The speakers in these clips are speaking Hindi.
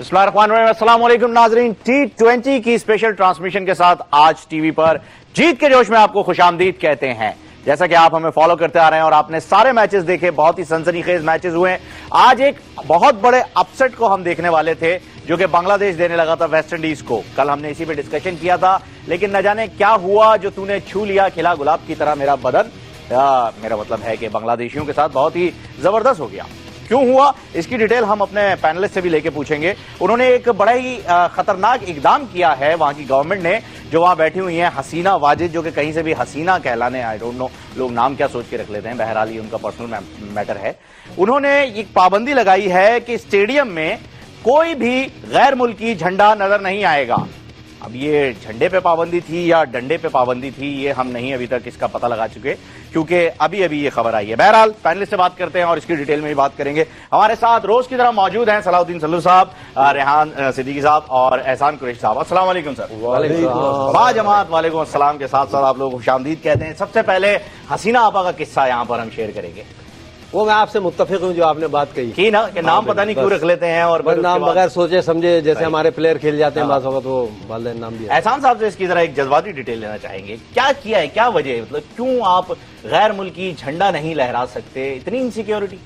अस्सलाम वालेकुम नाजरीन, T20 की स्पेशल ट्रांसमिशन के साथ आज टीवी पर जीत के जोश में आपको खुशामदीद कहते हैं। जैसा कि आप हमें फॉलो करते आ रहे हैं और आपने सारे मैचेस देखे, बहुत ही सनसनीखेज मैचेस हुए। आज एक बहुत बड़े अपसेट को हम देखने वाले थे जो कि बांग्लादेश देने लगा था वेस्ट इंडीज को। कल हमने इसी पे डिस्कशन किया था, लेकिन न जाने क्या हुआ जो तूने छू लिया खिला गुलाब की तरह मेरा बदन। मेरा मतलब है कि बांग्लादेशियों के साथ बहुत ही जबरदस्त हो गया। क्यों हुआ इसकी डिटेल हम अपने पैनलिस्ट से भी लेके पूछेंगे। उन्होंने एक बड़ा ही खतरनाक इकदाम किया है वहां की गवर्नमेंट ने, जो वहां बैठी हुई हैं हसीना वाजिद, जो कि कहीं से भी हसीना कहलाने, आई डोंट नो लोग नाम क्या सोच के रख लेते हैं, बहरहाल ये उनका पर्सनल मैटर है। उन्होंने एक पाबंदी लगाई है कि स्टेडियम में कोई भी गैर मुल्की झंडा नजर नहीं आएगा। अब ये झंडे पे पाबंदी थी या डंडे पे पाबंदी थी, ये हम नहीं अभी तक इसका पता लगा चुके, क्योंकि अभी अभी ये खबर आई है। बहरहाल पैनलिस्ट से बात करते हैं और इसकी डिटेल में भी बात करेंगे। हमारे साथ रोज की तरह मौजूद हैं सलाउद्दीन सल्लू साहब, रेहान सिद्दीकी साहब और एहसान कुरैशी साहब। अस्सलाम वालेकुम सर। बाजमात वालेकुम अस्सलाम के साथ साथ आप लोग खुशामदीद कहते हैं। सबसे पहले हसीना आपा का किस्सा यहाँ पर हम शेयर करेंगे। वो मैं आपसे मुत्तफिक हूँ जो आपने बात कही कि ना कि नाम पता नहीं क्यों रख लेते हैं और नाम बगैर सोचे समझे, जैसे हमारे प्लेयर खेल जाते हैं बात वो वालिदैन नाम दिया। एहसान साहब से इसकी जरा एक जज्बाती डिटेल लेना चाहेंगे। क्या किया है, क्या वजह है, मतलब क्यों आप गैर मुल्की झंडा नहीं लहरा सकते, इतनी इनसिक्योरिटी?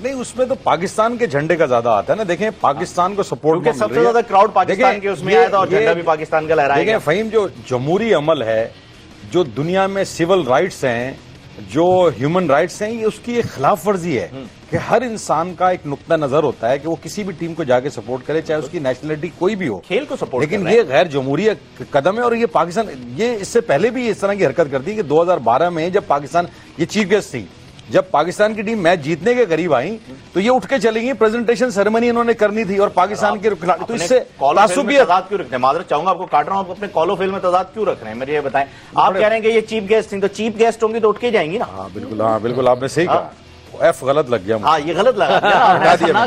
नहीं, उसमें तो पाकिस्तान के झंडे का ज्यादा आता है ना। देखें, पाकिस्तान को सपोर्ट क्योंकि सबसे ज्यादा क्राउड पाकिस्तान के उसमें आया था और झंडा भी पाकिस्तान का लहराया। देखें फहीम, जो जमहूरी अमल है, जो दुनिया में सिविल राइट्स हैं, जो ह्यूमन राइट्स हैं, ये उसकी एक खिलाफ वर्जी है कि हर इंसान का एक नुक्ता नजर होता है कि वो किसी भी टीम को जाके सपोर्ट करे, चाहे उसकी नेशनलिटी कोई भी हो, खेल को सपोर्ट। लेकिन ये गैर जमहूरी कदम है। और ये पाकिस्तान, ये इससे पहले भी इस तरह की हरकत करती है कि 2012 में जब पाकिस्तान, ये चीफ गेस्ट थी, जब पाकिस्तान की टीम मैच जीतने के करीब आई तो ये उठ के चली गई, प्रेजेंटेशन सेरेमनी इन्होंने करनी थी और पाकिस्तान के खिलाफ। तो इससे तजाद क्यों रखते हैं? माजरत चाहूंगा, आपको काट रहा हूं, आप अपने कॉलो फिल्म में तजाद क्यों रख रहे हैं, मुझे ये बताएं। आप कह रहे हैं कि ये चीफ गेस्ट थी, तो चीफ गेस्ट होंगी तो उठ के जाएंगी ना। हाँ बिल्कुल आपने सही कहा। एफ गलत लग गया, हाँ ये गलत लगा, हटा दिया ना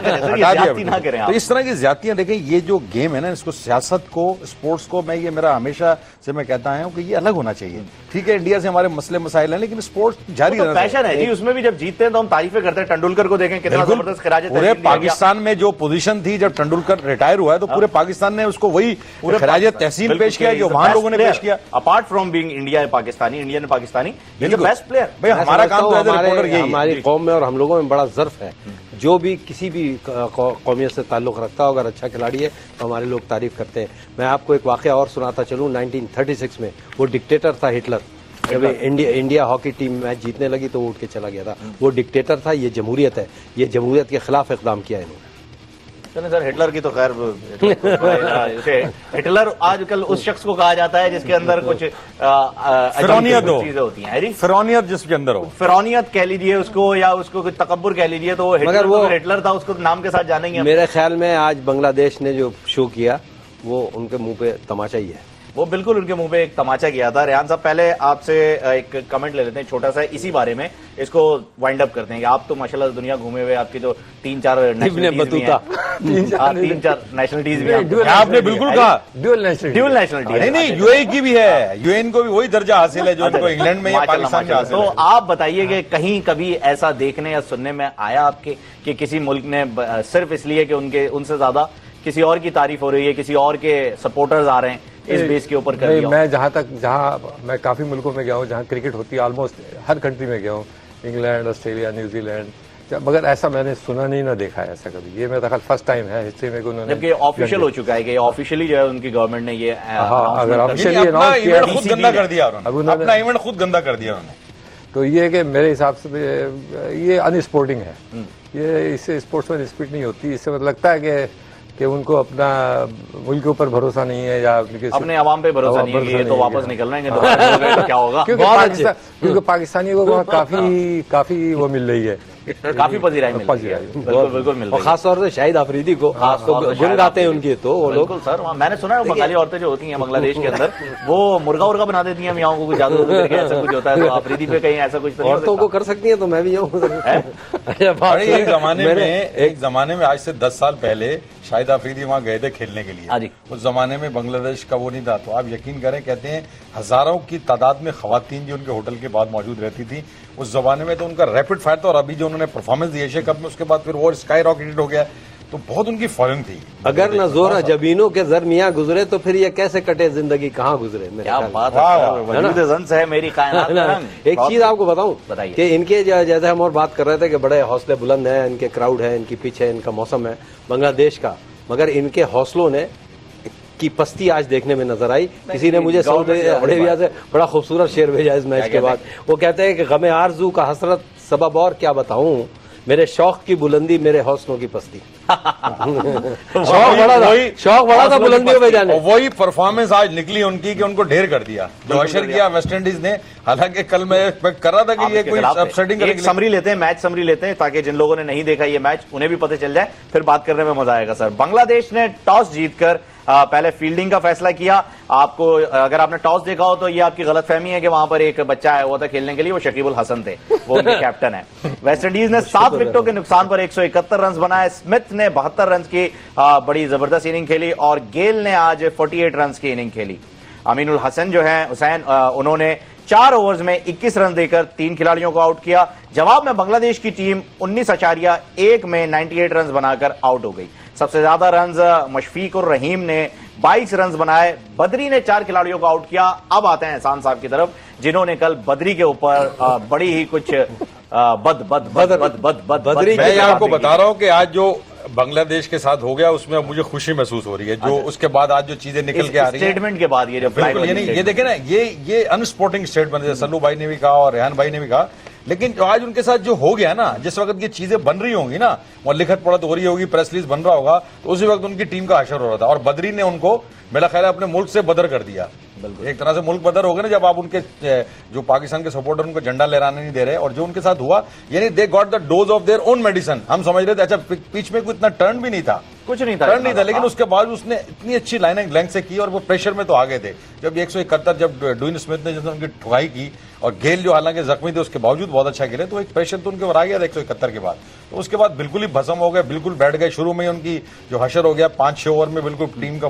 करें। तो इस तरह की ज्यादतियां देखें, ये जो गेम है ना, इसको, सियासत को, स्पोर्ट्स को, मैं ये मेरा हमेशा से मैं कहता हूं कि ये अलग होना चाहिए। ठीक है, इंडिया से हमारे मसले मसाइल हैं, लेकिन स्पोर्ट्स जारी रहना चाहिए। पैशन है जी, उसमें भी जब जीतते हैं तो हम तारीफें करते हैं। तेंदुलकर को देखें कितना जबरदस्त खिराज। पूरे पाकिस्तान में जो पोजीशन थी जब तेंदुलकर रिटायर हुआ है, तो पूरे पाकिस्तान ने उसको वही खिराज तहसीन पेश किया जो वहां लोगों ने पेश किया। Apart from being India Pakistani, Indian Pakistani, best player. भाई हमारा काम तो एज ए रिपोर्टर यही है। हमारी कौम में और हम लोगों में बड़ा ज़र्फ है, जो भी किसी भी कौमियत से ताल्लुक रखता हो, अगर अच्छा खिलाड़ी है तो हमारे लोग तारीफ करते हैं। मैं आपको एक वाकया और सुनाता चलूं। 1936 में वो डिक्टेटर था हिटलर, जब इंडिया हॉकी टीम मैच जीतने लगी तो वो उठ के चला गया था। वो डिक्टेटर था, ये जमहूरियत है, ये जमहूरियत के खिलाफ इकदाम किया इन्होंने। सर हिटलर की तो खैर, हिटलर आजकल उस शख्स को कहा जाता है जिसके अंदर कुछ चीजें होती हैं, फिरौनियत जिसके अंदर हो, फिरौनियत कह लीजिए उसको, या उसको कुछ तकब्बुर कह लीजिए, तो मगर वो हिटलर था, उसको नाम के साथ जानेंगे। मेरे ख्याल में आज बांग्लादेश ने जो शो किया वो उनके मुंह पे तमाचा ही है। वो बिल्कुल उनके मुंह पे एक तमाचा किया था। रेहान साहब, पहले आपसे एक कमेंट ले लेते हैं छोटा सा इसी बारे में, इसको वाइंड अप करते हैं कि आप तो माशाल्लाह दुनिया घूमे हुए, आपकी तो तीन चार नेशनलिटीज भी हैं। आपने बिल्कुल कहा ड्यूअल नेशनलिटी। नहीं, यूएई की भी है, यूएन को भी वही दर्जा हासिल है जो उनको इंग्लैंड में या पाकिस्तान में हासिल है। तो आप बताइए कि कहीं कभी ऐसा देखने या सुनने में आया आपके कि किसी मुल्क ने सिर्फ इसलिए कि उनसे ज्यादा किसी और की तारीफ हो रही है, किसी और के सपोर्टर्स आ रहे हैं, इस बेस के ऊपर कर दिया? मैं मैं काफी मुल्कों में गया हूँ जहाँ क्रिकेट होती है, ऑलमोस्ट हर कंट्री में गया हूँ, इंग्लैंड, ऑस्ट्रेलिया, न्यूजीलैंड, मगर ऐसा मैंने सुना नहीं, ना देखा है ऐसा कभी। ये मेरा ख्याल फर्स्ट टाइम है हिस्ट्री में कि उन्होंने, जबकि ऑफिशियल हो चुका है कि ऑफिशियली जो है उनकी गवर्नमेंट ने ये अगर ऑफिशियली अनाउंस किया, खुद गंदा कर दिया उन्होंने, अपना इवेंट खुद गंदा कर दिया उन्होंने। तो ये कि मेरे हिसाब से ये अनस्पोर्टिंग है, ये इससे स्पोर्ट्समैन स्पिरिट नहीं होती। इससे मतलब लगता है कि उनको अपना मुल्क के ऊपर भरोसा नहीं है या अपने अवाम पे भरोसा नहीं है, तो वापस निकल रहे हैं तो क्या होगा। क्योंकि पाकिस्तानियों को वहाँ काफी वो मिल रही है, काफी पजीराई मिल रही है, बिल्कुल मिल रही है। खासतौर से शाहिद अफरीदी को गुन गाते हैं उनके, तो वो लोग सर मैंने सुना है बंगाली औरतें जो होती हैं बांग्लादेश के अंदर, वो मुर्गा बना देती हैं मियाओं को, कुछ जादू करके ऐसा कुछ होता है। तो अफरीदी पे कहीं ऐसा कुछ औरतों को कर सकती है, तो मैं भी जाऊँ। एक जमाने में आज से 10 साल पहले शाहिद अफरीदी वहां गए थे खेलने के लिए। उस जमाने में बांग्लादेश का वो नहीं था, तो आप यकीन करें, कहते हैं हजारों की तादाद में खवातीन जो उनके होटल के बाद मौजूद रहती थी उस जमाने में। तो उनका रैपिड फायर था, और अभी जो उन्होंने परफॉर्मेंस दी एशिया कप में, उसके बाद फिर वो स्काई रॉकेटेड हो गया। तो बहुत उनकी फॉलोइंग थी। अगर न जोरा जबीनों के दरमियां गुजरे तो फिर ये कैसे कटे जिंदगी कहाँ गुजरे मेरे क्या ख्याल बात वाह, है, वजूद ज़ंस है मेरी कायनात में। का ना, रंग। एक चीज आपको बताऊं बताइए। कि इनके जैसे हम और बात कर रहे थे कि बड़े हौसले बुलंद हैं, इनके क्राउड है, इनकी पिच है, इनका मौसम है बांग्लादेश का, मगर इनके हौसलों ने की पस्ती आज देखने में नजर आई। किसी ने मुझे सऊदी अरेबिया से बड़ा खूबसूरत शेर भेजा इस मैच के बाद। वो कहते हैं कि गमे आरजू का हसरत सबब और क्या बताऊं, मेरे शौक की बुलंदी मेरे हौसलों की पस्ती। शौक बड़ा था बुलंदियों में जाने। और वही परफॉर्मेंस आज निकली उनकी कि उनको ढेर कर दिया जो अशर किया वेस्ट इंडीज ने। हालांकि कल मैं एक्सपेक्ट कर रहा था कि ये कोई अपसेटिंग एक समरी लेते हैं, मैच समरी लेते हैं, ताकि जिन लोगों ने नहीं देखा ये मैच उन्हें भी पता चल जाए, फिर बात करने में मजा आएगा। सर, बांग्लादेश ने टॉस जीतकर पहले फील्डिंग का फैसला किया। आपको अगर आपने टॉस देखा हो तो ये आपकी गलतफहमी है कि वहां पर एक बच्चा आया हुआ था खेलने के लिए, वो शकीबुल हसन थे, वो उनके कैप्टन है। वेस्ट इंडीज ने 7 विकेटों के नुकसान पर 171 रन बनाए। स्मिथ ने 72 रन की बड़ी जबरदस्त इनिंग खेली और गेल ने आज 48 रन की इनिंग खेली। अमीनुल हसन जो है हुसैन, उन्होंने 4 ओवर्स में 21 रन देकर 3 खिलाड़ियों को आउट किया। जवाब में बांग्लादेश की टीम 19.1 में 98 रन बनाकर आउट हो गई। सबसे ज्यादा रन मशफीक और रहीम ने 22 रन बनाए। बदरी ने 4 खिलाड़ियों को आउट किया। अब आते हैं एहसान साहब की तरफ, जिन्होंने कल बदरी के ऊपर बड़ी ही कुछ बदरी। मैं आपको बता रहा हूं कि आज जो बांग्लादेश के साथ हो गया उसमें अब मुझे खुशी महसूस हो रही है, जो उसके बाद आज जो चीजें निकल के आ रही है स्टेटमेंट के बाद, ये जो बिल्कुल ये देखे ना, ये अनस्पोर्टिंग स्टेटमेंट है। सल्लू भाई ने भी कहा और रेहान भाई ने भी कहा, लेकिन जो आज उनके साथ जो हो गया ना, जिस वक्त ये चीजें बन रही होंगी ना, वहां लिखत पढ़त हो रही होगी, प्रेस रिलीज बन रहा होगा, तो उसी वक्त उनकी टीम का हशर हो रहा था और बदरी ने उनको मेरा ख्याल है अपने मुल्क से बदर कर दिया। एक तरह से मुल्क बदर हो गए ना जब आप उनके जो पाकिस्तान के सपोर्टर उनको झंडा लहराने नहीं दे रहे। और जो उनके साथ हुआ, यानी they got the dose of their own medicine. हम समझ रहे थे अच्छा पिच में कोई इतना टर्न भी नहीं था, कुछ नहीं था, टर्न नहीं था, लेकिन उसके बाद उसने इतनी अच्छी लाइनिंग लेंथ से की और वो प्रेशर में तो आ गए थे। जब 171 जब ड्वेन स्मिथ ने जब उनकी ठुकाई की और गेल जो हालांकि जख्मी थे उसके बावजूद बहुत अच्छा खेले, तो एक प्रेशर तो उनके ऊपर आ गया था 171 के बाद। तो उसके बाद बिल्कुल ही भस्म हो गए, बिल्कुल बैठ गए। शुरू में उनकी जो हशर हो गया 5-6 ओवर में बिल्कुल टीम का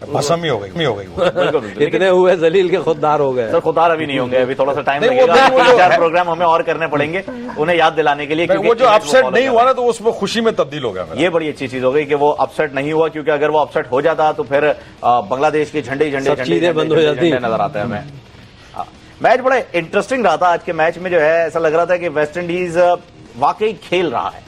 भस्म ही हो गई। इतने हुए जलील के खुददार हो गए। सर खुददार अभी नहीं होंगे, अभी थोड़ा सा टाइम लगेगा, 3-4 प्रोग्राम हमें और करने पड़ेंगे उन्हें याद दिलाने के लिए। वो जो अपसेट नहीं हुआ ना, तो उसमें खुशी में तब्दील हो गया। ये बड़ी अच्छी चीज हो गई कि वो अपसेट नहीं हुआ, क्योंकि अगर वो अपसेट हो जाता तो फिर बांग्लादेश के झंडे बंद हो जाती नजर आते हैं हमें। मैच बड़ा इंटरेस्टिंग रहा था। आज के मैच में जो है ऐसा लग रहा था कि वेस्ट इंडीज वाकई खेल रहा है।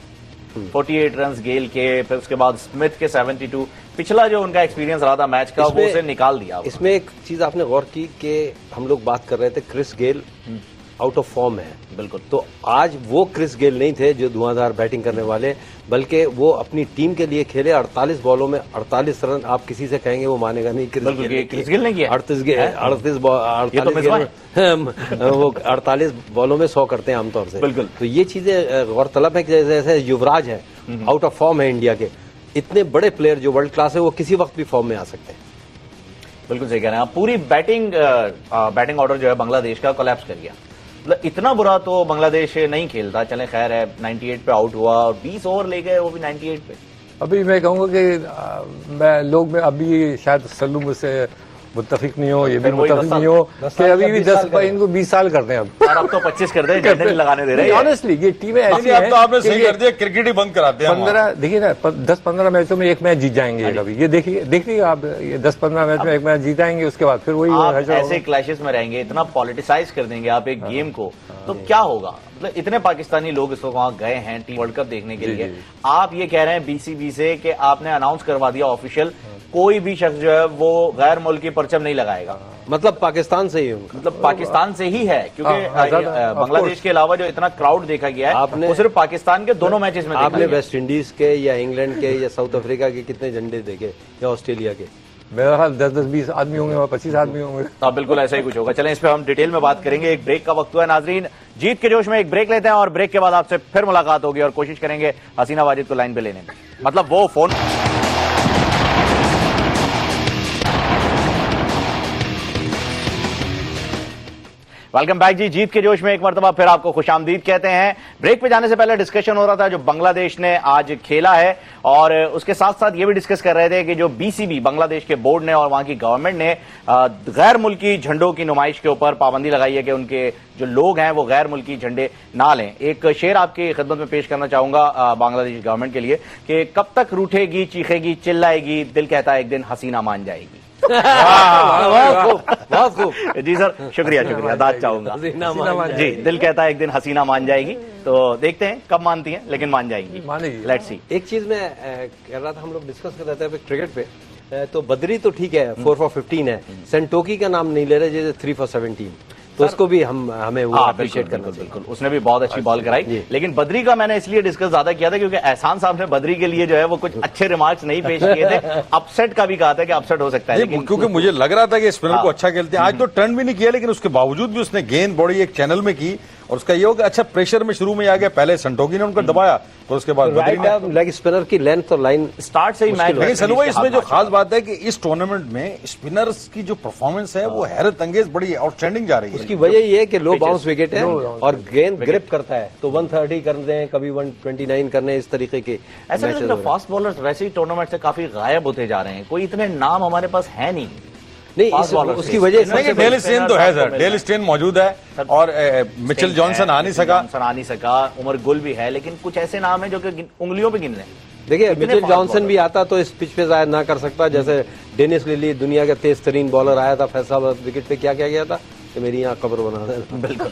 48 रन गेल के, फिर उसके बाद स्मिथ के 72। पिछला जो उनका एक्सपीरियंस रहा था मैच का, वो उसे निकाल दिया। इसमें एक चीज आपने गौर की कि हम लोग बात कर रहे थे Chris Gayle out of form है, बिल्कुल। तो आज वो क्रिस गेल नहीं थे जो धुआंधार बैटिंग करने वाले, बल्कि वो अपनी टीम के लिए खेले। 48 बॉलों में 48 रन, आप किसी से कहेंगे वो मानेगा नहीं। क्रिस गेल ने किया 38 वो 48 बॉलों में 100 करते हैं आमतौर से, बिल्कुल। तो ये चीजें गौरतलब है कि जैसे युवराज है, आउट ऑफ फॉर्म है इंडिया के। इतने बड़े प्लेयर जो वर्ल्ड क्लास है वो किसी वक्त भी फॉर्म में आ सकते हैं। बिल्कुल सही कह रहे हैं आप। पूरी बैटिंग ऑर्डर जो है बांग्लादेश का कोलैप्स कर गया। मतलब इतना बुरा तो बांग्लादेश नहीं खेलता। चले खैर है, 98 पे आउट हुआ और 20 ओवर ले गए, वो भी 98 पे। अभी मैं कहूंगा कि मैं लोग में अभी शायद सल्लू मुझसे मुत्तफिक नहीं हो, ये भी मुत्तफिक नहीं हो कि अभी भी 10 इनको 20 साल करते हैं अब तो 25 कर दे, झंडे नहीं लगाने दे रहे। ऑनेस्टली ये टीमें ऐसी हैं, अब तो आपने सही कर दिया, क्रिकेट ही बंद कराते हैं। 15 देखिए ना, 10-15 मैचों में एक मैच जीत जाएंगे कभी। ये देखिए आप, ये 10-15 मैच में एक मैच जीत आएंगे, उसके बाद फिर वही ऐसे क्लैशेस में रहेंगे, इतना पॉलिटिसाइज कर देंगे आप एक गेम को, तो क्या होगा। मतलब इतने पाकिस्तानी लोग इस वक्त वहां गए हैं टीम वर्ल्ड कप देखने के लिए। आप ये कह रहे हैं बीसीबी से कि आपने अनाउंस करवा दिया ऑफिशियल, कोई भी शख्स जो है वो गैर मुल्की परचम नहीं लगाएगा। मतलब पाकिस्तान से ही, मतलब पाकिस्तान से ही है, क्योंकि बांग्लादेश के अलावा जो इतना क्राउड देखा गया है वो सिर्फ पाकिस्तान के दोनों मैचेस में। आपने वेस्ट इंडीज के या इंग्लैंड के या साउथ अफ्रीका के कितने झंडे देखे, या ऑस्ट्रेलिया के? मेरा ख्याल 10-20 आदमी होंगे, 25 आदमी होंगे। हाँ बिल्कुल ऐसा ही कुछ होगा। चलें इस पे हम डिटेल में बात करेंगे। एक ब्रेक का वक्त हुआ है नाजरीन, जीत के जोश में एक ब्रेक लेते हैं और ब्रेक के बाद आपसे फिर मुलाकात होगी और कोशिश करेंगे हसीना वाजिद को लाइन पे लेने में। मतलब वो फोन वेलकम बैक जी। जीत के जोश में एक मरतबा फिर आपको खुशामदीद कहते हैं। ब्रेक पे जाने से पहले डिस्कशन हो रहा था जो बांग्लादेश ने आज खेला है, और उसके साथ साथ ये भी डिस्कस कर रहे थे कि जो बीसीबी बांग्लादेश के बोर्ड ने और वहां की गवर्नमेंट ने गैर मुल्की झंडों की नुमाइश के ऊपर पाबंदी लगाई है कि उनके जो लोग हैं वो गैर मुल्की झंडे ना लें। एक शेर आपकी खिदमत में पेश करना चाहूंगा बांग्लादेश गवर्नमेंट के लिए कि कब तक रूठेगी, चीखेगी, चिल्लाएगी, दिल कहता है एक दिन हसीना मान जाएगी। बहुत खूब जी सर, शुक्रिया शुक्रिया, दाद चाहूंगा जी। दिल कहता है एक दिन हसीना मान जाएगी, तो देखते हैं कब मानती हैं, लेकिन मान जाएंगी, मानेगी। Let's see. एक चीज मैं कह रहा था, हम लोग डिस्कस कर रहे थे क्रिकेट पे, तो बद्री तो ठीक है 4 for 15 है, सेंटोकी का नाम नहीं ले रहे जैसे 3 for 17, तो उसको भी हमें वो अप्रिशिएट करना चाहिए। बिल्कुल, उसने भी बहुत अच्छी बॉल कराई, लेकिन बद्री का मैंने इसलिए डिस्कस ज्यादा किया था क्योंकि एहसान साहब ने बद्री के लिए जो है वो कुछ अच्छे रिमार्क्स नहीं पेश किए थे। अपसेट का भी कहा था कि अपसेट हो सकता है, लेकिन क्योंकि मुझे लग रहा था कि स्पिनर को अच्छा खेलते हैं। आज तो टर्न भी नहीं किया, लेकिन उसके बावजूद भी उसने गेंद बड़ी एक चैनल में की, और उसका ये हो कि अच्छा प्रेशर में शुरू में आ गया। पहले संटोकी ने उनको दबाया, तो उसके बाद बद्री ने लेग स्पिनर की लेंथ और लाइन स्टार्ट से ही मैच। लेकिन सलू भाई, इसमें जो खास बात है कि इस टूर्नामेंट में स्पिनर्स की जो परफॉर्मेंस है वो हैरत अंगेज, बड़ी आउटस्टैंडिंग जा रही है। उसकी वजह ये है कि लो बाउंस विकेट है और गेंद ग्रिप करता है, तो 130 कर दें, कभी 129 करने, इस तरीके के ऐसा नहीं लगता फास्ट बॉलर्स वैसे ही टूर्नामेंट से काफी गायब होते जा रहे हैं, कोई इतने नाम हमारे पास है नहीं। उसकी वजह डेल स्टेन तो है सर, डेल स्टेन मौजूद है, और मिचेल जॉनसन आ नहीं सका, उमर गुल भी है, लेकिन कुछ ऐसे नाम है जो कि उंगलियों पे गिन रहे हैं। देखिए, मिचेल जॉनसन भी आता तो इस पिच पे शायद ना कर सकता, जैसे डेनिस लिली दुनिया का तेज तरीन बॉलर आया था फैसलाबाद विकेट पे, क्या गया था कि मेरी यहाँ कब्र बना देना। बिल्कुल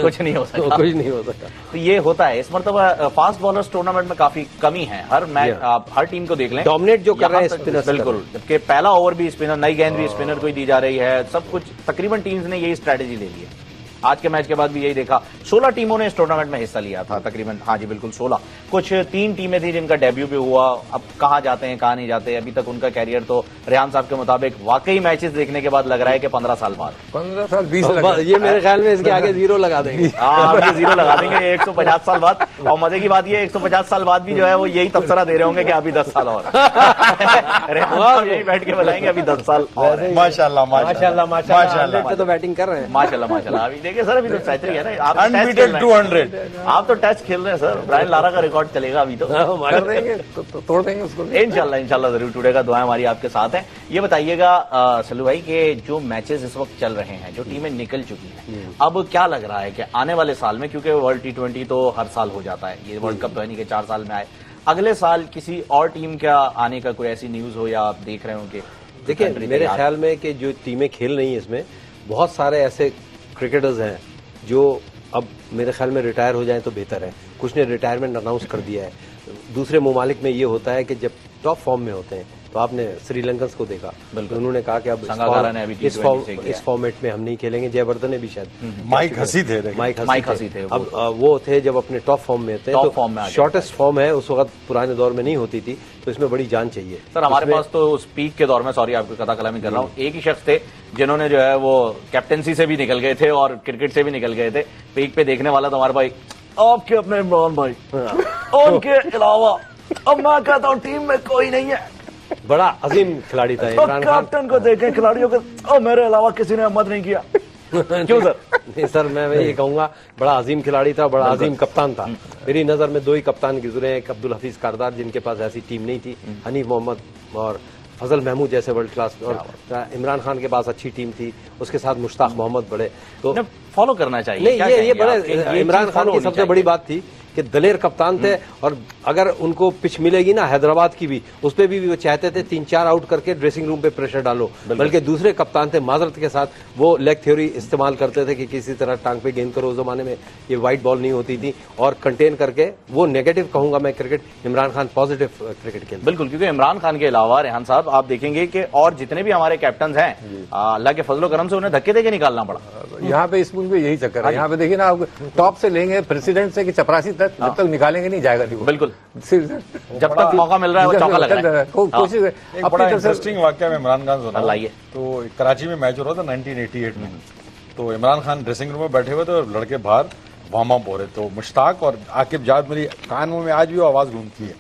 कुछ नहीं हो सकता, कुछ नहीं हो सकता। तो ये होता है इस मरतबा फास्ट बॉलर्स टूर्नामेंट में काफी कमी है। हर मैच आप हर टीम को देख लें, डोमिनेट जो कर रहे हैं स्पिनर्स, बिल्कुल, जबकि पहला ओवर भी स्पिनर, नई गेंद भी स्पिनर को ही दी जा रही है। सब कुछ तकरीबन टीम्स ने यही स्ट्रेटेजी ले ली है। आज के मैच के बाद भी यही देखा, 16 टीमों ने इस टूर्नामेंट में हिस्सा लिया था तकरीबन। हाँ जी बिल्कुल 16। कुछ 3 टीमें थी जिनका डेब्यू भी हुआ, अब कहाँ जाते हैं कहाँ नहीं जाते अभी तक उनका कैरियर। तो रेहान साहब के मुताबिक वाकई मैचेस देखने के बाद लग रहा है कि 15 साल बाद, 15 साल 20 ये मेरे ख्याल में इसके आगे 0 लगा देंगे। हाँ, 0 लगा देंगे 150 साल बाद। और मजे की बात ये 150 साल बाद भी जो है वो यही तबसरा दे रहे होंगे कि अभी 10 साल और। रेहान साहब यही बैठ के बताएंगे अभी 10 साल और। माशाल्लाह माशाल्लाह माशाल्लाह पे तो बैटिंग कर रहे हैं। माशाल्लाह माशाल्लाह। अभी देखिए सर, अभी तो सेंचुरी है ना, आप अनबीटेड 200। आप तो टेस्ट खेल रहे हैं सर, ब्रायन लारा का रिकॉर्ड चलेगा अभी तो। कर देंगे, तो तोड़ देंगे उसको। इंशाल्लाह इंशाल्लाह जरूर टूटेगा, दुआएं हमारी आपके साथ हैं। ये बताइएगा सल्लू भाई कि जो मैचेस इस वक्त चल रहे हैं, जो टीमें निकल चुकी हैं, अब क्या लग रहा है कि आने वाले साल में, क्योंकि वर्ल्ड T20 तो हर साल हो जाता है, ये वर्ल्ड कप तो है नहीं कि 4 साल में आए, अगले साल किसी और टीम का आने का कोई ऐसी न्यूज हो या आप देख रहे हो कि? देखिए, मेरे ख्याल में कि जो टीमें खेल रही हैं इसमें बहुत सारे ऐसे क्रिकेटर्स हैं जो अब मेरे ख्याल में रिटायर हो जाएं तो बेहतर है। कुछ ने रिटायरमेंट अनाउंस कर दिया है। दूसरे ममालिक में ये होता है कि जब टॉप फॉर्म में होते हैं, तो आपने श्रीलंकन्स को देखा, उन्होंने कहा कि अब इस फॉर्मेट में हम नहीं खेलेंगे। जयवर्धन ने भी शायद, माइक हसी थे, माइक हसी थे, अब वो थे जब अपने टॉप फॉर्म में थे, तो शॉर्टेस्ट फॉर्म है उस वक्त पुराने दौर में नहीं होती थी, तो इसमें बड़ी जान चाहिए। सर हमारे पास तो उस पीक के दौर में, सॉरी आपको कथा कलामी कर रहा हूँ, एक ही शख्स थे जिन्होंने जो है वो कैप्टेंसी से भी निकल गए थे और क्रिकेट से भी निकल गए थे। पीक पे देखने वाला तो हमारे भाई आपके अपने इमरान भाई, उनके अलावा अब मैं कहता हूँ टीम में कोई नहीं है। बड़ा अजीम खिलाड़ी था इमरान खान। कैप्टन को देखें, खिलाड़ियों को मेरे अलावा किसी ने हिम्मत नहीं किया। क्यों सर? नहीं सर, मैं ये कहूंगा बड़ा अजीम खिलाड़ी था, बड़ा अजीम कप्तान था। मेरी नजर में 2 ही कप्तान गुजरे हैं, एक अब्दुल हफीज कारदार जिनके पास ऐसी टीम नहीं थी, हनीफ मोहम्मद और फजल महमूद जैसे वर्ल्ड क्लास, और इमरान खान के पास अच्छी टीम थी, उसके साथ मुश्ताक मोहम्मद बड़े, तो फॉलो करना चाहिए। नहीं, ये बड़े इमरान खान की सबसे बड़ी बात थी कि दलेर कप्तान थे, और अगर उनको पिच मिलेगी ना हैदराबाद की भी, उस पर भी वो चाहते थे 3-4 आउट करके ड्रेसिंग रूम पे प्रेशर डालो। बल्कि दूसरे कप्तान थे माजरत के साथ, वो लेग थ्योरी इस्तेमाल करते थे कि किसी तरह टांग पे गेंद करो। उस जमाने में ये वाइट बॉल नहीं होती थी, और कंटेन करके वो नेगेटिव कहूंगा मैं cricket, Imran Khan positive cricket खेलते। बिल्कुल, क्योंकि इमरान खान के अलावा रेहान साहब आप देखेंगे कि और जितने भी हमारे कैप्टन हैं, अल्लाह के फजलो करम से उन्हें धक्के देके निकालना पड़ा। यहाँ पे इस मुल्क में यही चक्कर है। यहाँ पे देखिए ना, आप टॉप से लेंगे प्रेसिडेंट से कि चपरासी तक, जब तक निकालेंगे नहीं जाएगा नहीं। बिल्कुल, जब तक मौका मिल रहा है वो चौका लग रहा है। कोशिश एक बड़ा इंटरेस्टिंग वाकया में इमरान खान सुना। लाइए। तो कराची में मैच हो रहा था 1988 में, तो इमरान खान ड्रेसिंग रूम में बैठे हुए थे और लड़के बाहर वार्म अप हो रहे, तो मुश्ताक और आकिब जाद मेरी कानों में आज भी वो आवाज गूंजती है।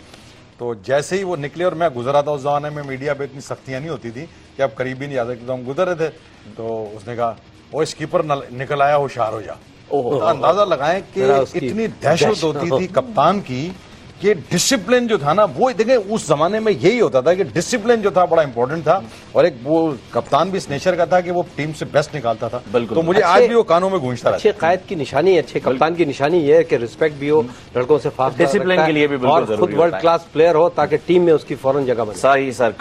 तो जैसे ही वो निकले और मैं गुजरा था, उस जमाने में मीडिया पे इतनी सख्तियां नहीं होती थी कि आप करीब भी नहीं आ सकते, तो हम गुजर रहे थे, तो उसने कहा और स्कीपर निकल आया होशियार हो जा। ओहो। तो अंदाजा लगाएं जरा कि उसकी इतनी दहशत होती थी कप्तान की कि डिसिप्लिन जो था ना, वो देखें उस जमाने में यही होता था कि डिसिप्लिन जो था बड़ा इंपॉर्टेंट था, और एक वो कप्तान भी इस नेचर का था कि वो टीम से बेस्ट निकालता था। बिल्कुल। तो मुझे आज भी वो कानों में गूंजता रहता अच्छे कायद की निशानी है, अच्छे कप्तान की निशानी ये है कि रिस्पेक्ट भी हो, लड़कों से फासला डिसिप्लिन रखता है के लिए भी बिल्कुल और जरूरी खुद होता वर्ल्ड है। क्लास प्लेयर हो ताकि टीम में उसकी फौरन जगह बने। सही सर।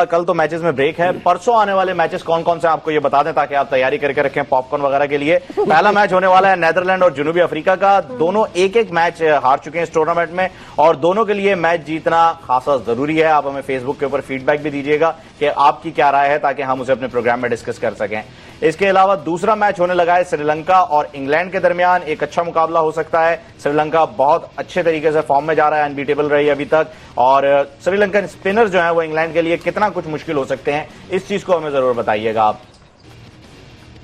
कल तो मैचेस में ब्रेक है, परसों आने वाले मैचेस कौन कौन से आपको ये बता दें ताकि आप तैयारी करके रखें पॉपकॉर्न वगैरह के लिए। पहला मैच होने वाला है नेदरलैंड और जनूबी अफ्रीका का। दोनों एक एक मैच हार चुके हैं इस टूर्नामेंट में और दोनों के लिए मैच जीतना खासा जरूरी है। आप हमें फेसबुक के ऊपर फीडबैक भी दीजिएगा कि आपकी क्या राय है ताकि हम उसे अपने प्रोग्राम में डिस्कस कर सकें। इसके अलावा दूसरा मैच होने लगा है श्रीलंका और इंग्लैंड के दरमियान। एक अच्छा मुकाबला हो सकता है। श्रीलंका बहुत अच्छे तरीके से फॉर्म में जा रहा है, अनबीटेबल रही अभी तक, और श्रीलंकन स्पिनर जो है वो इंग्लैंड के लिए कितना कुछ मुश्किल हो सकते हैं, इस चीज को हमें जरूर बताइएगा आप।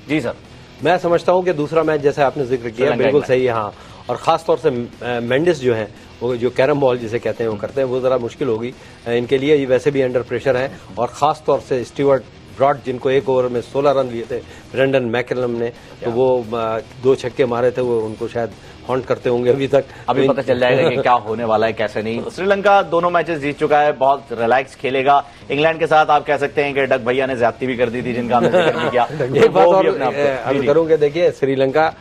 जी सर। मैं समझता हूं कि दूसरा मैच जैसे आपने जिक्र किया श्रीलंका बिल्कुल इंग्लैंड। सही है। हाँ, और खास तौर से मेंडिस जो है वो जो कैरम बॉल जिसे कहते हैं वो करते हैं, वो जरा मुश्किल होगी इनके लिए। ये वैसे भी अंडर प्रेशर है, और खास तौर से स्टीवर्ट ब्रॉड जिनको एक ओवर में 16 रन लिए थे ब्रेंडन मैकलम ने, तो वो 2 छक्के मारे थे, वो उनको शायद हॉन्ट करते होंगे अभी तक। अभी पता चल जाएगा कि क्या होने वाला है कैसे नहीं। श्रीलंका दोनों मैचेस जीत चुका है, बहुत रिलैक्स खेलेगा। इंग्लैंड के साथ आप कह सकते हैं कि डक भैया ने ज्यादती भी कर दी थी जिनका हमने जिक्र नहीं किया। एक बात वो और भी अपने आप को- अर्ज जी, जी। करूंगा, देखिए श्रीलंका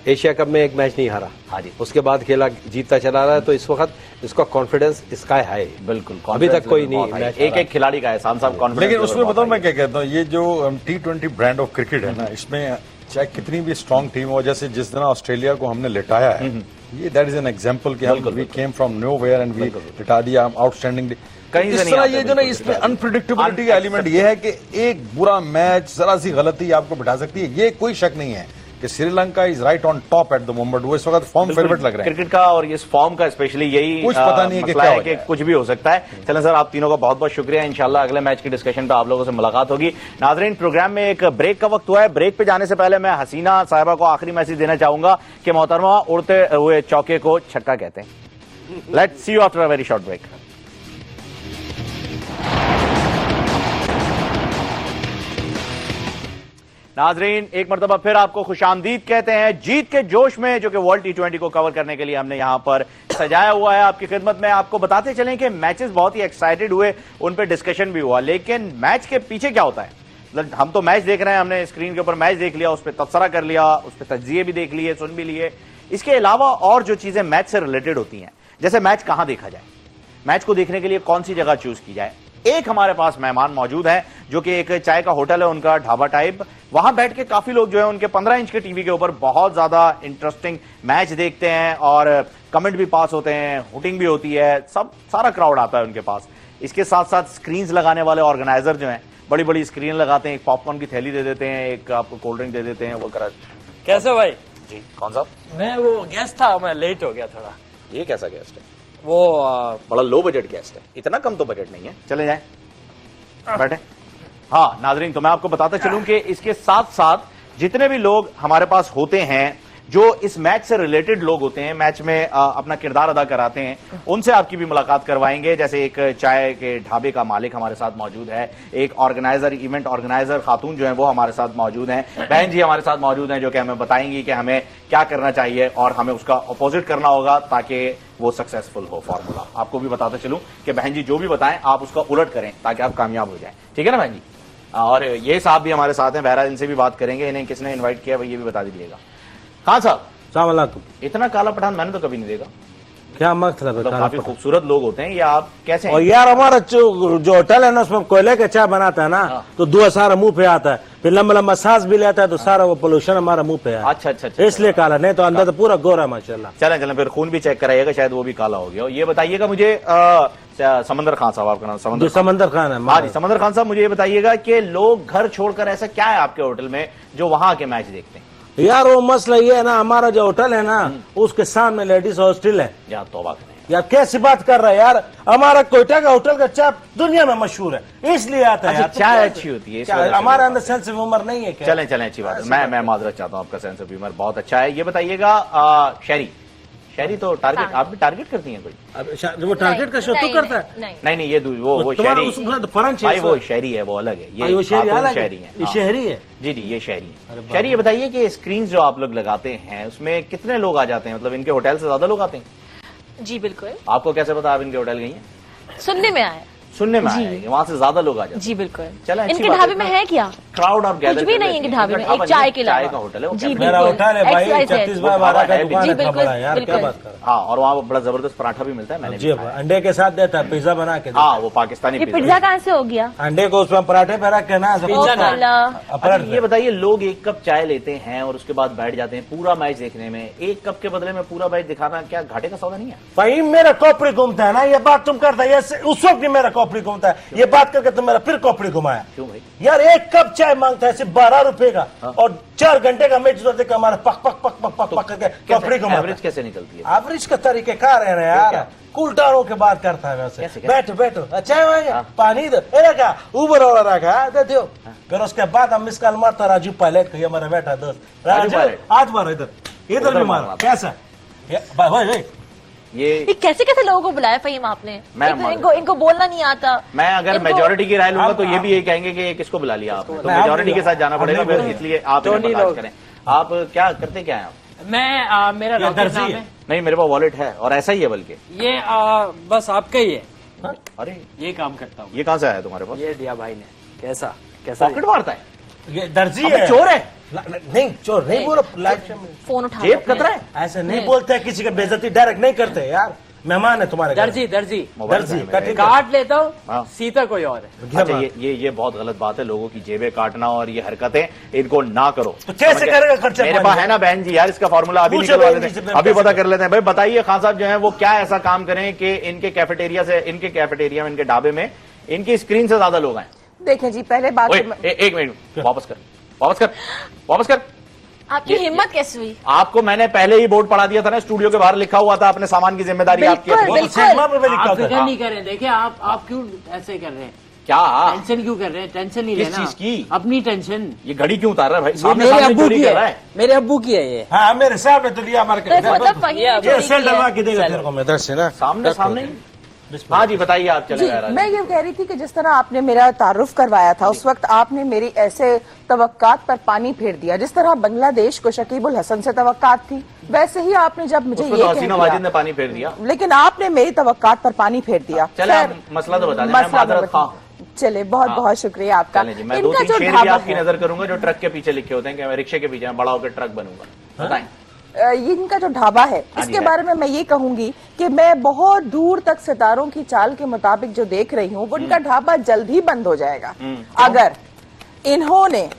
एशिया कप में एक मैच नहीं हारा। हाँ जी। उसके बाद खेला जीतता चला रहा है, तो इस वक्त इसका कॉन्फिडेंस स्काई हाई। बिल्कुल। अभी तक कोई नहीं बहुत मैच हाई। एक एक खिलाड़ी का है साहब कॉन्फिडेंस। लेकिन उसमें बताऊं मैं क्या कहता हूं, ये जो T20 ब्रांड ऑफ क्रिकेट है ना, इसमें चाहे कितनी भी स्ट्रांग टीम हो, जैसे जिस दिन ऑस्ट्रेलिया को हमने लिटाया है, ये दैट इज एन एग्जांपल कि हम we came from nowhere and we लिटा दिया आउटस्टैंडिंग। कहीं से इस नहीं तरह आते ये जो ना बिल्कुल इसमें अनप्रिडिक्टेबिलिटी का एलिमेंट ये है कि एक बुरा मैच, जरा सी गलती आपको बिठा सकती है। ये कोई शक नहीं है कि Sri Lanka is right on top at the moment. वो इस वक्त फॉर्म फेवरेट लग रहे हैं क्रिकेट का, और इस फॉर्म का स्पेशली यही कुछ पता नहीं है कि मसला क्या है हो कि जाए। कुछ भी हो सकता है। चलें सर, आप तीनों का बहुत बहुत शुक्रिया। इंशाल्लाह अगले मैच की डिस्कशन पे आप लोगों से मुलाकात होगी। नाजरीन, प्रोग्राम में एक ब्रेक का वक्त हुआ है। ब्रेक पे जाने से पहले मैं हसीना साहिबा को आखिरी मैसेज देना चाहूंगा कि मोहतरमा उड़ते हुए चौके को छक्का कहते हैं। Let's see you after a very short break. नाजरीन, एक मरतबा फिर आपको खुशामदीद कहते हैं। जीत के जोश में जो कि वर्ल्ड T20 को कवर करने के लिए हमने यहां पर सजाया हुआ है आपकी खिदमत में। आपको बताते चलें कि मैचेस बहुत ही एक्साइटेड हुए, उन पर डिस्कशन भी हुआ, लेकिन मैच के पीछे क्या होता है? मतलब हम तो मैच देख रहे हैं, हमने स्क्रीन के ऊपर मैच देख लिया, उस पर तबसरा कर लिया, उस पर तज्जिए भी देख लिए, सुन भी लिए। इसके अलावा और जो चीजें मैच से रिलेटेड होती हैं, जैसे मैच कहां देखा जाए, मैच को देखने के लिए कौन सी जगह चूज की जाए। एक हमारे पास मेहमान मौजूद हैं जो कि एक चाय का होटल है उनका, ढाबा टाइप। वहां बैठ के काफी लोग जो है उनके 15 इंच के टीवी के ऊपर बहुत ज्यादा इंटरेस्टिंग मैच देखते हैं और कमेंट भी पास होते हैं, हुटिंग भी होती है, सब सारा क्राउड आता है उनके पास। इसके साथ साथ स्क्रीन्स लगाने वाले ऑर्गेनाइजर जो हैं बड़ी बड़ी स्क्रीन लगाते हैं, एक पॉपकॉर्न की थैली दे देते हैं, एक आपको कोल्ड ड्रिंक दे देते हैं, वो करा। कैसे भाई? जी कौन सा? मैं वो गेस्ट था, मैं लेट हो गया थोड़ा। ये कैसा गेस्ट है? वो बड़ा लो बजट गेस्ट है, इतना कम तो बजट नहीं है। चले जाए, बैठे। हाँ नाजरीन, तो मैं आपको बताता चलूं कि इसके साथ साथ जितने भी लोग हमारे पास होते हैं जो इस मैच से रिलेटेड लोग होते हैं, मैच में अपना किरदार अदा कराते हैं, उनसे आपकी भी मुलाकात करवाएंगे। जैसे एक चाय के ढाबे का मालिक हमारे साथ मौजूद है, एक ऑर्गेनाइजर, इवेंट ऑर्गेनाइजर खातून जो है वो हमारे साथ मौजूद हैं, बहन जी हमारे साथ मौजूद हैं जो कि हमें बताएंगी कि हमें क्या करना चाहिए और हमें उसका अपोजिट करना होगा ताकि वो सक्सेसफुल हो फॉर्मूला। आपको भी बताते चलूं कि बहन जी जो भी बताएं आप उसका उलट करें ताकि आप कामयाब हो जाएं। ठीक है ना बहन जी? और ये साहब भी हमारे साथ हैं, बहरहाल इनसे भी बात करेंगे, इन्हें किसने इन्वाइट किया ये भी बता दीजिएगा। हाँ साहब, सलामकुम। इतना काला पठान मैंने तो कभी नहीं देखा। क्या मतलब है? मतलब काफी खूबसूरत लोग होते हैं, ये आप कैसे और हैं? यार हमारा जो होटल है ना उसमें कोयले का चाय बनाता है ना, तो धुआं सारा मुंह पे आता है, फिर लंबा लंबा सांस भी लेता है तो सारा वो पोल्यूशन हमारा मुंह पे है। अच्छा अच्छा अच्छा, इसलिए काला, नहीं तो अंदर तो पूरा गोरा माशाल्लाह। चलें चलें, फिर खून भी चेक कराइएगा, शायद वो भी काला हो गया हो। ये बताइएगा मुझे समंदर खान साहब, आपका नाम जो समंदर खान है। हाँ जी, समंदर खान साहब, मुझे ये बताइएगा कि लोग घर छोड़कर ऐसा क्या है आपके होटल में जो वहां आके मैच देखते हैं? यार वो मसला ये है ना, हमारा जो होटल है ना उसके सामने लेडीज हॉस्टल है। यार तौबा करें यार कैसी बात कर रहा है यार, हमारा कोयटा का होटल का चाय दुनिया में मशहूर है, इसलिए आता है। अच्छा, यार चाय अच्छी होती है इस क्या वजह से हमारे लोग अंदर सेंस ऑफ ह्यूमर नहीं है क्या? चलें चलें, अच्छी बात है। मैं माजरत चाहता हूँ, आपका सेंस ऑफ ह्यूमर बहुत अच्छा है। ये बताइएगा शहरी तो टारगेट, आप भी टारगेट करती हैं कोई? अब वो टारगेट का शो तू करता है। नहीं ये वो तुम्हारा शहरी, उसमें तो फर्क भाई वो शहरी है, वो अलग है, ये वो शहरी खातून अलग शहरी है, है। ये हाँ। शहरी है। जी ये शहरी है। शहरी, ये बताइए कि स्क्रीन जो आप लोग लगाते हैं उसमें कितने लोग आ जाते हैं, मतलब इनके होटल से ज्यादा लोग आते हैं? जी बिल्कुल, आपको कैसे पता, आप इनके होटल गई हैं? सुनने में आया। सुनने में आया है वहां से ज्यादा लोग आ जाते हैं। जी बिल्कुल। चला, अच्छी इनके बात ढाबे है। में है क्या? क्राउड आप गैदर कुछ भी नहीं है इनके ढाबे में, एक चाय के अलावा। चाय का होटल है वो, जी कैफे। मेरा बिल्कुल। होटल है भाई, XYZ 36 बाय 12 का जी, दुकान है, बिल्कुल, बड़ा यार, क्या बिल्कुल। बात कर रहा हाँ, और वहाँ बड़ा जबरदस्त पराठा भी मिलता है, मैंने है। जी भी खाया। अंडे के साथ देता है, पिज्जा बना के देता हाँ, वो पाकिस्तानी ये पिज्जा। पिज्जा कहाँ से हो गया? है। अंडे को उसमें पराठे पे रख के ना सब पिज्जा ना। अल्लाह। अच्छा, ये बताइए, लोग एक कप चाय लेते हैं और उसके बाद बैठ जाते हैं पूरा मैच देखने में, एक कप के बदले में पूरा मैच दिखाना क्या घाटे का सौदा नहीं है? भाई मेरा कॉपरी घूमता है ना, ये बात तुम करता है, उस वक्त भी मेरा कॉपरी घूमता है, ये बात करके तुम मेरा फिर कॉपरी घुमाया। क्यों भाई? यार एक कप चाय मांगता है सिर्फ 12 रुपए का, और 4 घंटे का मैच होता है हमारा पक पक पक पक पक पक करके कॉपरी घुमाता एवरेज है। कैसे निकलती है? एवरेज का तरीके कार है ना यार, कुलटारों के बात करता है वैसे। कैसे? बैठो बैठो, अच्छा मांगे पानी दो, अरे क्या उबर वाला रखा दे दो। फिर उसके बाद हम मिस कॉल मारता राजू पायलट को, ये हमारा बैठा दोस्त राजू, पायलट। आज मारो इधर भी मारो, कैसा भाई ये कैसे कैसे लोगों को बुलाया फहीम आपने? मैं एक तो इनको बोलना नहीं आता। मैं अगर इनको- मेजोरिटी की राय लूंगा तो ये आप- भी यही कहेंगे कि ये किसको बुला लिया आपने, तो नहीं, आप मेजोरिटी के साथ जाना आप पड़ेगा, नहीं फिर बोले। इसलिए आप इन्हें टोनी बर्दाश्त लोग। करें। आप क्या करते क्या हैं आप? मैं मेरा ये रॉकेट दर्जी नाम है। है। नहीं, मेरे पास वॉलेट है और ऐसा ही है बल्कि। ये बस आपका ही है, अरे ये काम करता हूँ। ये कहाँ से आया तुम्हारे पास? ये दिया भाई ने। कैसा कैसा पॉकेट मारता है? ये दर्जी अबे है, चोर है? नहीं चोर नहीं बोलो, फोन उठा जेब कतरा है? ऐसे नहीं बोलते हैं, किसी का बेइज्जती डायरेक्ट नहीं करते यार, मेहमान है तुम्हारे घर। दर्जी दर्जी मोबाइल दर्जी, से है मेरा। कटिंग। काट लेता हाँ। हूँ, सीता कोई और है। क्या अच्छा, बात? ये बहुत गलत बात है, लोगों की जेबें काटना और ये हरकतें इनको ना करो। तो कैसे समझ गए? करेगा खर्चा मेरे पानी? पास है ना बहन जी यार, इसका फॉर्मूला अभी पूछो निकलवा बहन लेते जी से, हैं, मैं अभी कैसे पता कर लेते हैं। भाई बताइए खान साहब जो है वो क्या ऐसा काम करें कि इनके कैफेटेरिया से, इनके कैफेटेरिया में, इनके ढाबे में इनकी स्क्रीन से ज्यादा लोग आए? देखें जी, पहले बात ओए, तो मैं- एक मिनट, वापस कर वापस कर वापस कर। आपकी हिम्मत कैसे हुई? आपको मैंने पहले ही बोर्ड पढ़ा दिया था ना, स्टूडियो के बाहर लिखा हुआ था अपने सामान की जिम्मेदारी आपकी है। बिल्कुल, वो तो सिनेमा पे भी लिखा आप होता फिक्र है। नहीं करें, देखिए आप क्यों ऐसे कर रहे हैं? क्या टेंशन क्यों कर रहे हैं? टेंशन नहीं किस लेना। चीज की? अपनी टेंशन। ये घड़ी क्यों उतार रहा है भाई? ये सामने मेरे सामने अब्बू चोरी की कर रहा है, है। मेरे अब्बू की है ये। हाँ मेरे साहब ने तो लिया मार तो मतलब फहीम ने ये चोरी सेल की डलवा है। के देगा तेरे को मैं, इधर से ना सामने सामने ही? हाँ जी बताइए, आप जी चले जा रहे मैं ये कह रही थी कि जिस तरह आपने मेरा तारुफ करवाया था, उस वक्त आपने मेरी ऐसे तवक्कात पर पानी फेर दिया, जिस तरह बांग्लादेश को शकीबुल हसन से तवक्कात थी, वैसे ही आपने जब मुझे उसको ये तो कह हसीना दिया, वाजिद ने पानी फेर दिया। लेकिन आपने मेरी तवक्कात पर पानी फेर दिया। चले आप खैर, मसला तो बता दें, मैं मसला माजरत मैं खां बता- चले, बहुत हाँ। बहुत शुक्रिया आपका। चलें जी, मैं दो तीन शेर भी आपकी नजर करूंगा जो ट्रक के पीछे लिखे होते हैं कि मैं रिक्शे के पीछे बड़ा होकर ट्रक बनूंगा। बताएं। इनका जो ढाबा है, हाँ इसके जी, बारे में मैं ये कहूंगी कि मैं बहुत दूर तक सितारों की चाल के मुताबिक जो देख रही हूँ, वो इनका ढाबा जल्द ही बंद हो जाएगा अगर इन्होंने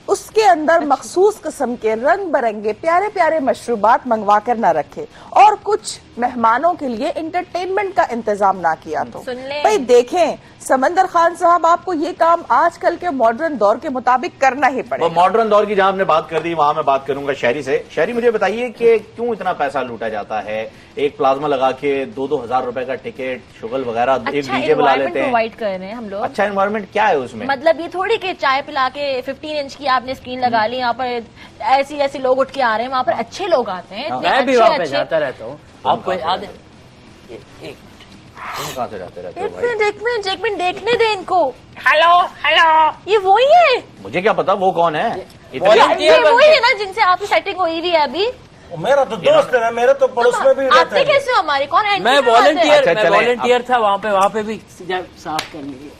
उसके अंदर मखसूस किस्म के रंग बिरंगे प्यारे प्यारे मशरूबात मंगवा कर ना रखे और कुछ मेहमानों के लिए इंटरटेनमेंट का इंतजाम ना किया। तो सुन ले। भाई देखें समंदर खान साहब, आपको ये काम आजकल के मॉडर्न दौर के मुताबिक करना ही वो पड़ेगा। मॉडर्न दौर की जहां आपने बात कर दी, वहां मैं बात करूंगा शहरी से। शहरी मुझे बताइए कि क्यों इतना पैसा लूटा जाता है? एक प्लाज्मा लगा के 2-2 हजार रुपए का टिकट, शुगल वगैरह, एक अच्छा डीजे बुला एनवायरमेंट लेते हैं। प्रोवाइड कर रहे हैं हम लोग। अच्छा एनवायरमेंट क्या है उसमें? मतलब ये थोड़ी कि चाय पिला के 15 इंच की आपने स्क्रीन लगा ली, यहाँ पर ऐसी ऐसी लोग उठ के आ रहे हैं, वहाँ पर अच्छे लोग आते हैं, इतने मैं भी अच्छे वहाँ पे अच्छे। जाता रहता हूँ, आपको याद है? एक तुम कहाँ से जाते रहते हो एक भाई? मिनट देखने दे इनको। हेलो हेलो, ये वही है? मुझे क्या पता वो कौन है? इतने Volunteer ये बन वही के। है ना जिनसे आपकी सेटिंग हुई हुई है अभी? मेरा तो दोस्त है ना, मेरे तो पड़ोस में भी रहता आते है। कैसे हो हमारे? कौन एंट्री मैं करवाते हैं? वॉलंटियर अच्छा, मैं चलें, वॉलंटियर था वहाँ पे भी साफ करने के लिए।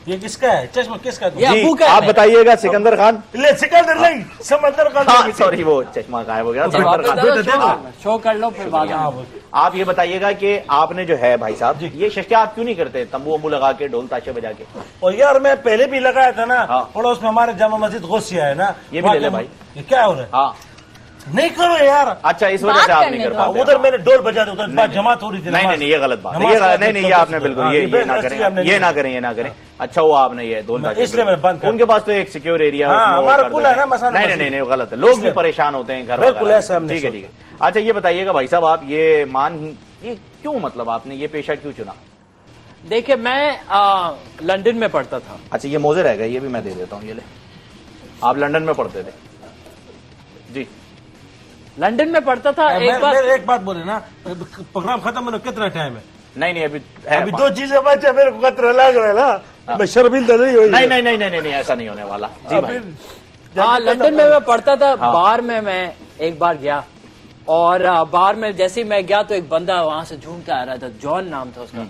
ये किसका है चश्मा, किसका है? ये जी, अब्बू का है आप मेरा। बताइएगा सिकंदर खान। ले सिकंदर नहीं, समंदर का हाँ सॉरी, वो चश्मा गायब हो गया। वापस सिकंदर खान। करो, दे दो। शो कर लो फिर बाद में। आप ये बताइएगा कि आपने जो है भाई साहब, ये शशका आप क्यों नहीं करते? तंबू वंबू लगा के, ढोल ताशे बजा के। और यार मैं पहले भी लगाया था ना, हाँ। पड़ोस में हमारे जामा मस्जिद गौसिया है ना, ये भी ले ले वहाँ भाई। के- ये क्या हो रहा है? हाँ नहीं करो यार। अच्छा, इस वजह बात से आप करने नहीं कर दो। पाते। उधर मैंने डोल बजा दिया, उधर नहीं, बात जमात हो रही थी। नहीं नमाज। नहीं, ये गलत बात है। नमाज ये का नहीं नहीं, ये आपने बिल्कुल हाँ, ये ना हमने करें, नहीं ये ना करें, ये ना करें। अच्छा हुआ आपने ये ढोल ताशे इसलिए मैंने बंद कर उनके पास तो एक सिक्योर एरिया है, हाँ, उसमें वो हमारा कर पुल देते है ना, हैं। मसाला नहीं मस्जिद। नहीं, वो गलत है, लोग भी इसलिए- परेशान होते हैं घर बिल्कुल वगैरह। ऐसा हमने ठीक है सोचा। ठीक है। अच्छा ये बताइएगा भाई साहब, आप ये क्यों, मतलब आपने ये पेशा क्यों चुना? देखिए मैं लंदन में पढ़ता था। अच्छा ये मोजे रह गए, ये भी मैं दे देता हूँ, ये ले। आप लंदन में पढ़ते थे जी? लंदन में पढ़ता था एक बार। एक बात बोले ना, प्रोग्राम खत्म होने कितना टाइम है? नहीं नहीं, अभी है अभी 2 चीजें बचे, मेरे को खतरा लग रहा है ना, मैं शर्मिंदा नहीं हुई। नहीं नहीं नहीं नहीं नहीं, ऐसा नहीं होने वाला जी भाई। हाँ, लंदन में मैं पढ़ता था। बार में मैं एक बार गया और बार में जैसे ही मैं गया तो एक बंदा वहां से झूम के आ रहा था, जॉन नाम था उसका।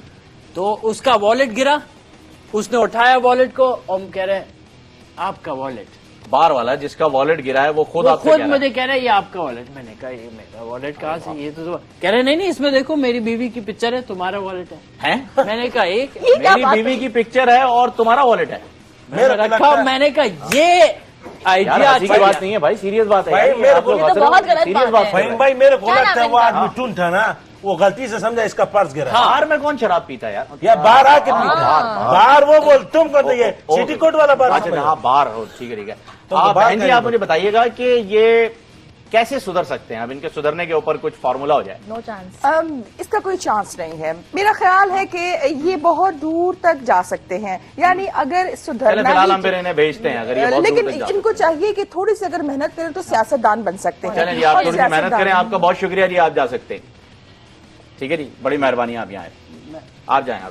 तो उसका वॉलेट गिरा, उसने उठाया वॉलेट को और कह रहे आपका वॉलेट। बार वाला जिसका वॉलेट गिरा है वो खुद वो आपसे खुद कह रहा मुझे कह रहा है ये आपका वॉलेट। मैंने कहा ये मेरा वॉलेट कहाँ से? ये तो कह रहे नहीं नहीं, इसमें देखो मेरी बीवी की पिक्चर है, तुम्हारा वॉलेट है। है? मैंने कहा एक मेरी बीवी की पिक्चर है और तुम्हारा वॉलेट है। मैंने रखा। मैंने कहा ये यार आइडिया हंसी की बात नहीं है भाई, सीरियस बात है भाई, यार, ये मेरे आप को लोग ये तो हंस रहे हो, बहुत गलत सीरियस बात बात है। है। भाई भाई, मेरे को क्या लगता है नाम वो है आदमी टून था ना, वो गलती से समझा इसका पर्स गिरा। बाहर में कौन शराब पीता है यार? या बाहर आके बाहर वो बोल तुम कर ये सिटी कोड वाला बार। अच्छा हाँ, बाहर हो, ठीक है। तो आप बाहर बहन जी, का आप मुझे बताइएगा कि ये कैसे सुधर सकते हैं? अब इनके सुधरने के ऊपर कुछ फॉर्मूला हो जाए? No chance. इसका कोई चांस नहीं है। मेरा ख्याल है कि ये बहुत दूर तक जा सकते हैं, यानी अगर चले सुधरना फिलहाल ही- हम फिर इन्हें भेजते हैं, अगर ये बहुत लेकिन दूर तक जा- इनको चाहिए कि थोड़ी सी अगर मेहनत करें तो सियासतदान बन सकते हैं। चलें जी, आप और थोड़ी सी मेहनत सियासतदान- करें। आपका बहुत शुक्रिया जी, आप जा सकते हैं। ठीक है जी, बड़ी मेहरबानी, आप यहाँ आए। आप जाएं,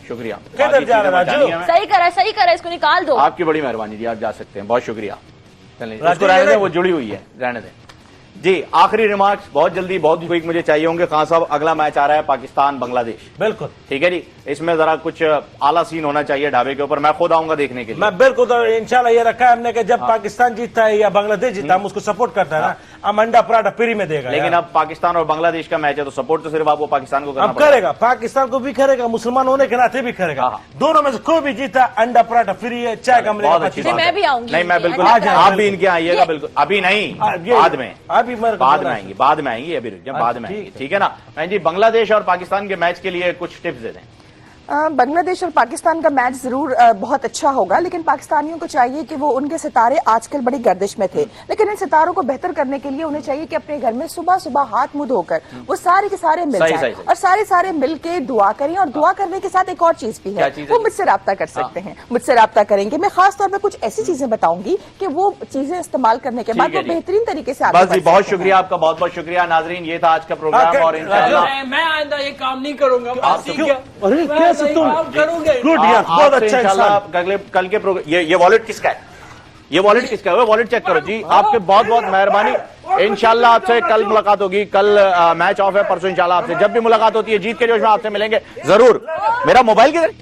शुक्रिया। किधर बाकी जा रहे चीजें राजू? बतानी है हमें। सही करा, इसको निकाल दो। आपकी बड़ी मेहरबानी जी, आप जा सकते हैं, बहुत शुक्रिया। चलिए राजू उसको रहने जी दें, ने- वो जुड़ी हुई है, रहने दें जी। आखिरी रिमार्क्स बहुत जल्दी, बहुत क्विक मुझे चाहिए होंगे। खान साहब, अगला मैच आ रहा है पाकिस्तान बांग्लादेश, बिल्कुल ठीक है जी। इसमें जरा कुछ आला सीन होना चाहिए ढाबे के ऊपर, मैं खुद आऊंगा देखने के लिए। मैं बिल्कुल तो इंशाल्लाह ये रखा है हमने कि जब पाकिस्तान जीतता है या बांग्लादेश जीतता है, हम उसको सपोर्ट करता है ना, हम अंडा पराठा फ्री में देगा। लेकिन यार। अब पाकिस्तान और बांग्लादेश का मैच है तो सपोर्ट तो सिर्फ आपको पाकिस्तान को करना अब पड़ेगा। करेगा, पाकिस्तान को भी करेगा, मुसलमान होने के नाते भी करेगा। हाँ। दोनों में से कोई भी जीता अंडा पराठा फ्री है, चाय का मिलेगा बहुत अच्छी 25 बात है। मैं भी आऊंगी। नहीं, मैं बिल्कुल, अच्छा, आप भी इनके आइएगा, बिल्कुल। अभी नहीं, बाद में, अभी मेरे को बाद बोला में है। आएंगी, बाद में आएंगी, अभी रुक जाए, बाद में ठीक आएंगी, है। ठीक है ना। मैं जी, बांग्लादेश और पाकिस्तान के मैच के लिए कुछ टिप्स दे दें। बांग्लादेश और पाकिस्तान का मैच जरूर बहुत अच्छा होगा, लेकिन पाकिस्तानियों को चाहिए कि वो, उनके सितारे आजकल बड़ी गर्दिश में थे, लेकिन इन सितारों को बेहतर करने के लिए उन्हें चाहिए कि अपने घर में सुबह सुबह हाथ मुंह धोकर वो सारे के सारे मिल सही, जाएं सही। और सारे मिल के दुआ करें। और दुआ करने के साथ एक और चीज भी क्या है, चीज़ है वो जी? मुझसे राब्ता कर सकते हैं, मुझसे राब्ता करेंगे। मैं खास तौर पर कुछ ऐसी चीजें बताऊंगी कि वो चीजें इस्तेमाल करने के बाद ठीक है वो जी। बेहतरीन तरीके से आगे बस जी, बढ़ बहुत सकते हैं। शुक्रिया आपका, बहुत बहुत शुक्रिया नाजरीन। ये था आज का प्रोग्राम Okay, और इंशाल्लाह मैं आइंदा ये काम नहीं करूंगा। बस ठीक क्यों? है। अरे, मैं कैसे नहीं तुम? काम करूंगा। गुड यार, बहुत आपसे अच्छा इंशाल्लाह इंसान। कल के प्रोग्राम। ये वॉलेट किसका है? ये वॉलेट किसका है? वॉलेट चेक करो जी। आपके बहुत बहुत मेहरबानी। इंशाल्लाह आपसे कल मुलाकात होगी। कल मैच ऑफ है, परसों इंशाल्लाह आपसे जब भी मुलाकात होती है जीत के जोश में आपसे मिलेंगे जरूर। मेरा मोबाइल किधर?